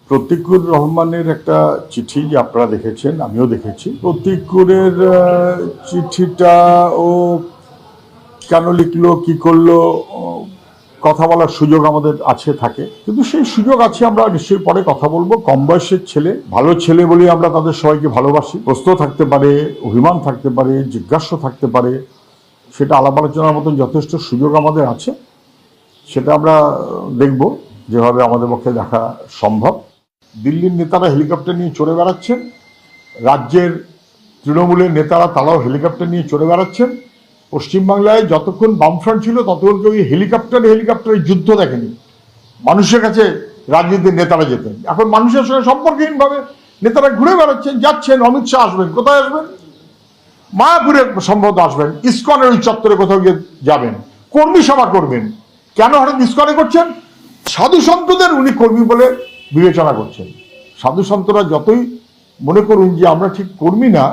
প্রতীকুর রহমানের একটা চিঠি যে আপনারা দেখেছেন, আমিও দেখেছি। প্রতীকুরের চিঠিটা ও কেন লিখলো, কি করলো, কথা বলার সুযোগ আমাদের আছে, থাকে, কিন্তু সেই সুযোগ আছে, আমরা নিশ্চয়ই পরে কথা বলবো। কম বয়সের ছেলে, ভালো ছেলে বলে আমরা তাদের সবাইকে ভালোবাসি। প্রশ্ন থাকতে পারে, অভিমান থাকতে পারে, জিজ্ঞাসা থাকতে পারে, সেটা আলাপ আলোচনার মতন যথেষ্ট সুযোগ আমাদের আছে। সেটা আমরা দেখব যেভাবে আমাদের পক্ষে দেখা সম্ভব। দিল্লির নেতারা হেলিকপ্টার নিয়ে চড়ে বেড়াচ্ছেন, রাজ্যের তৃণমূলের নেতারা তারাও হেলিকপ্টার নিয়ে চড়ে বেড়াচ্ছেন। পশ্চিমবাংলায় যতক্ষণ বামফ্রন্ট ছিল ততক্ষণ কেউ হেলিকপ্টারে যুদ্ধ দেখেনি। মানুষের কাছে রাজনীতির নেতারা যেতেন, এখন মানুষের সঙ্গে সম্পর্কহীনভাবে নেতারা ঘুরে বেড়াচ্ছেন, যাচ্ছেন। অমিত শাহ আসবেন, কোথায় আসবেন? মায়াপুরে সম্ভবত আসবেন, ইসকনের ওই চত্বরে কোথাও গিয়ে যাবেন, কর্মী সভা করবেন। কেন হঠাৎ ইসকনে করছেন? সাধু সন্তদের উনি কর্মী বলে বিবেচনা করছেন। সাধু সন্তরা যতই মনে করুন যে আমরা ঠিক কর্মী না,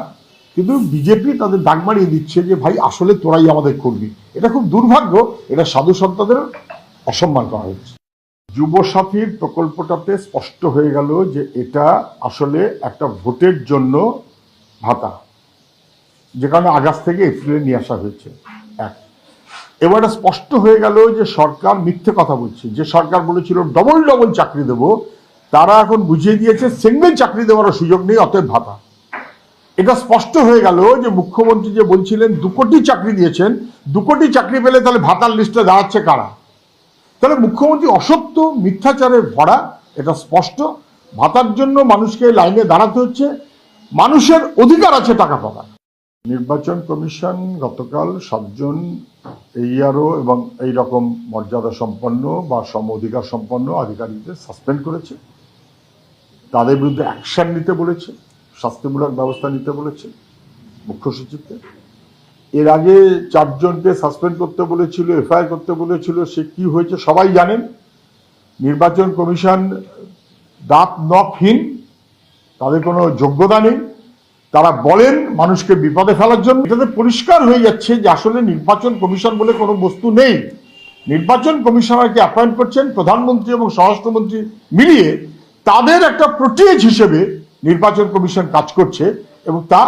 কিন্তু বিজেপি তাদের ডাক মারিয়ে দিচ্ছে যে ভাই আসলে তোরাই আমাদের কর্মী। এটা খুব দুর্ভাগ্য, এটা সাধু সন্তদের অসম্মান করা হচ্ছে। যুব সাথীর প্রকল্পটাতে স্পষ্ট হয়ে গেল যে এটা আসলে একটা ভোটের জন্য ভাতা, যে কারণে আগস্ট থেকে এপ্রিলে নিয়ে আসা হয়েছে। এবার স্পষ্ট হয়ে গেল যে সরকার মিথ্যে কথা বলছে। যে সরকার বলেছিল ডবল ডবল চাকরি দেব, তারা এখন বুঝিয়ে দিয়েছে সিঙ্গেল চাকরি দেওয়ার সুযোগ নেই, অতএব ভাতা। এটা স্পষ্ট হয়ে গেল যে মুখ্যমন্ত্রী যে বলছিলেন 2 কোটি চাকরি দিয়েছেন, 2 কোটি চাকরি পেলে তাহলে ভাতার লিস্টে দাঁড়াচ্ছে কারা? তাহলে মুখ্যমন্ত্রী অসত্য, মিথ্যাচারে ভরা, এটা স্পষ্ট। ভাতার জন্য মানুষকে লাইনে দাঁড়াতে হচ্ছে, মানুষের অধিকার আছে টাকা পাওয়ার। নির্বাচন কমিশন গতকাল 7 জন AERO এবং এই রকম মর্যাদা সম্পন্ন বা সম অধিকার সম্পন্ন আধিকারিকদের সাসপেন্ড করেছে। তাদের বিরুদ্ধে অ্যাকশন নিতে বলেছে, শাস্তিমূলক ব্যবস্থা নিতে বলেছে মুখ্য সচিবকে। এর আগে 4 জনকে সাসপেন্ড করতে বলেছিল, FIR করতে বলেছিল। সে কি হয়েছে সবাই জানেন। নির্বাচন কমিশন দাঁত নখহীন, তাদের কোনো যোগ্যতা নেই। তারা বলেন মানুষকে বিপদে ফেলার জন্য। এটাতে পরিষ্কার হয়ে যাচ্ছে যে আসলে নির্বাচন কমিশন বলে কোনো বস্তু নেই। নির্বাচন কমিশনারকে অ্যাপয়েন্ট করছেন প্রধানমন্ত্রী এবং স্বরাষ্ট্রমন্ত্রী মিলিয়ে। তাদের একটা প্রোটেজ হিসেবে নির্বাচন কমিশন কাজ করছে এবং তা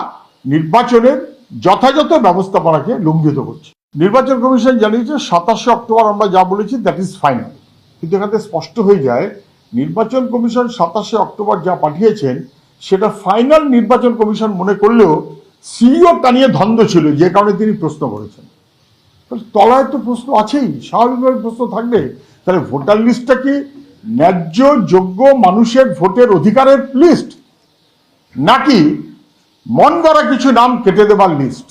নির্বাচনের যথাযথ ব্যবস্থাপনাকে লঙ্ঘিত করছে। নির্বাচন কমিশন জানিয়েছে 27 অক্টোবর আমরা যা বলেছি দ্যাট ইজ ফাইনাল। কিন্তু এখানে স্পষ্ট হয়ে যায় নির্বাচন কমিশন 27 অক্টোবর যা পাঠিয়েছেন সেটা ফাইনাল নির্বাচন কমিশন মনে করলেও সিইও তা নিয়ে ধন্দ ছিল, যে কারণে তিনি প্রশ্ন করেছেন। তলায় তো প্রশ্ন আছেই, স্বাভাবিকভাবে প্রশ্ন থাকবে। তাহলে ভোটার লিস্টটা কি ন্যায্য যোগ্য মানুষের ভোটের অধিকারের লিস্ট, নাকি মন গড়া কিছু নাম কেটে দেবার লিস্ট?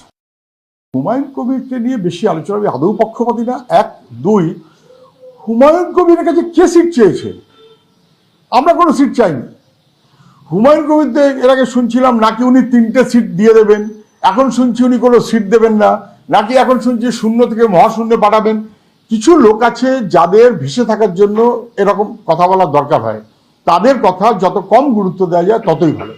হুমায়ুন কবিরকে নিয়ে বেশি আলোচনা, আমি আদৌ পক্ষপাতী না। 1, 2, হুমায়ুন কবিরের কাছে কে সিট চেয়েছে? আমরা কোনো সিট চাইনি। হুমায়ুন কবিরকে এর আগে শুনছিলাম নাকি উনি 3টে সিট দিয়ে দেবেন, এখন শুনছি উনি কোনো সিট দেবেন না, নাকি এখন শুনছি শূন্য থেকে মহাশূন্যে পাঠাবেন। কিছু লোক আছে যাদের ভেসে থাকার জন্য এরকম কথা বলার দরকার হয়, তাদের কথা যত কম গুরুত্ব দেওয়া যায় ততই ভালো।